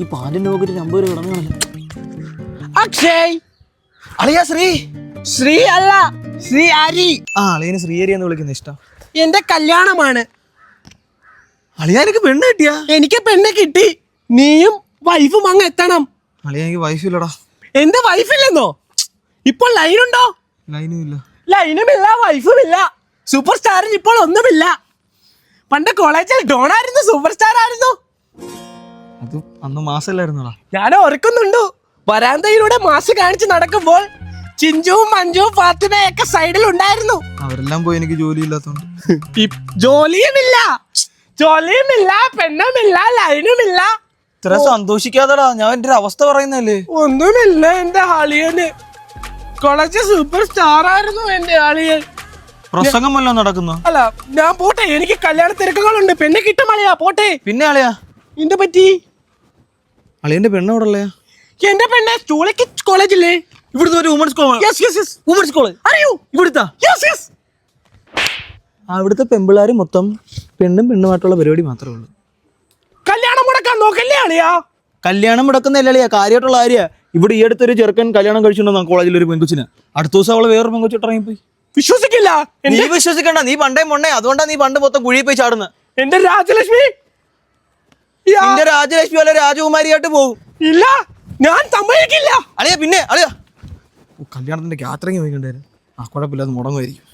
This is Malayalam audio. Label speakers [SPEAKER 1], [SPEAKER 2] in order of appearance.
[SPEAKER 1] ഈ പാലിന്റെ പോക്കറ്റ് 50 രൂപ കിടന്നാണല്ലോ.
[SPEAKER 2] അക്ഷയ്
[SPEAKER 1] അളിയാ ശ്രീ.
[SPEAKER 2] ശ്രീ അല്ല, ശ്രീ ഹരി.
[SPEAKER 1] അളിയന് ശ്രീഹരി എന്ന് വിളിക്കുന്ന ഇഷ്ടം.
[SPEAKER 2] എന്റെ കല്യാണമാണ്.
[SPEAKER 1] അളിയാ എനിക്ക് പെണ്ണ് കിട്ടിയാ?
[SPEAKER 2] എനിക്ക് പെണ്ണ് കിട്ടി. നീയും വൈഫും അങ്ങ് എത്തണം.
[SPEAKER 1] അളിയാ എനിക്ക് വൈഫില്ലടാ.
[SPEAKER 2] എന്റെ വൈഫില്ലെന്നോ? ഇപ്പോൾ ലൈനുണ്ടോ?
[SPEAKER 1] ലൈനും ഇല്ല.
[SPEAKER 2] ലൈനുമില്ല, വൈഫുമില്ല. സൂപ്പർ സ്റ്റാറിന് ഇപ്പോൾ ഒന്നുമില്ല. പണ്ട് കോളേജിൽ ഡോണായിരുന്നു, സൂപ്പർ സ്റ്റാർ ആയിരുന്നു.
[SPEAKER 1] അത് അന്ന് മാസല്ലായിരുന്നടാ.
[SPEAKER 2] ഞാൻ ഓർക്കുന്നുണ്ട്, വരാന്തയിലൂടെ മാസ് കാണിച്ച് നടക്കുമ്പോൾ ചിഞ്ചുവും മഞ്ജുവും ഫാത്തിമയൊക്കെ സൈഡിൽ ഉണ്ടായിരുന്നു.
[SPEAKER 1] അവരെല്ലാം പോയി, എനിക്ക് ജോലി ഇല്ലാത്തോണ്ട്.
[SPEAKER 2] ജോലിയുമില്ല, പെണ്ണുമില്ല, ലൈനുമില്ല.
[SPEAKER 1] ഇത്ര സന്തോഷിക്കാതടാ, ഞാൻ എന്റെ ഒരു അവസ്ഥ പറയുന്നല്ലേ.
[SPEAKER 2] ഒന്നുമില്ല എന്റെ ആളിയന്. കോളേജിൽ സൂപ്പർ സ്റ്റാർ ആയിരുന്നു എന്റെ ആളിയൻ.
[SPEAKER 1] പ്രസംഗം വല്ലതും നടക്കുന്നു?
[SPEAKER 2] അല്ല, ഞാൻ പോട്ടെ, എനിക്ക് കല്യാണ തിരക്കുകളുണ്ട്. പെണ്ണ് കിട്ടും അളിയാ, പോട്ടെ.
[SPEAKER 1] പിന്നെ അളിയാ
[SPEAKER 2] എന്ത് പറ്റി?
[SPEAKER 1] അളിയന്റെ പെണ്ണ് എവിടെ ഉള്ളയാ?
[SPEAKER 2] എന്റെ പെണ്ണ് ചൂളക്ക് കോളേജില്ലേ?
[SPEAKER 1] ഇവിടുത്തെ ഒരു വുമൻസ് കോളേജ്
[SPEAKER 2] അറിയൂ?
[SPEAKER 1] ഇവിടുത്തെ അവിടുത്തെ പെമ്പിള്ളാര് മൊത്തം പെണ്ണുമായിട്ടുള്ള പരിപാടി മാത്രമേ ഉള്ളൂ.
[SPEAKER 2] കല്യാണം മുടക്കാൻ നോക്കല്ലേ അളിയാ?
[SPEAKER 1] കല്യാണം മുടക്കുന്നല്ല അളിയാ, കാര്യമായിട്ടുള്ള കാര്യ. ഇവിടെ ഈ അടുത്തൊരു ചെറുക്കൻ കല്യാണം കഴിച്ചിട്ടുണ്ടോ കോളേജിൽ ഒരു പെങ്കുച്ചിന്. അടുത്ത ദിവസം അവള് വേറൊരു പെങ്കുച്ചിട്ട് ഇറങ്ങിപ്പോയി.
[SPEAKER 2] വിശ്വസിക്കില്ല.
[SPEAKER 1] നീ വിശ്വസിക്കണ്ട, നീ പണ്ടേ മൊണ്ണേ. അതുകൊണ്ടാ നീ പണ്ട് മൊത്തം കുഴി പോയി ചാടുന്നത്.
[SPEAKER 2] എന്റെ രാജലക്ഷ്മി
[SPEAKER 1] നിന്റെ രാജലക്ഷ്മി വല്ല രാജകുമാരിയായിട്ട് പോകും.
[SPEAKER 2] ഇല്ല, ഞാൻ സമ്മതിക്കില്ല
[SPEAKER 1] അളിയാ. പിന്നെ അളിയാ, കല്യാണത്തിന്റെ കാറ്ററിംഗ് പോയിക്കൊണ്ടായിരുന്നു. കുഴപ്പമില്ല, അത് മുടങ്ങുമായിരിക്കും.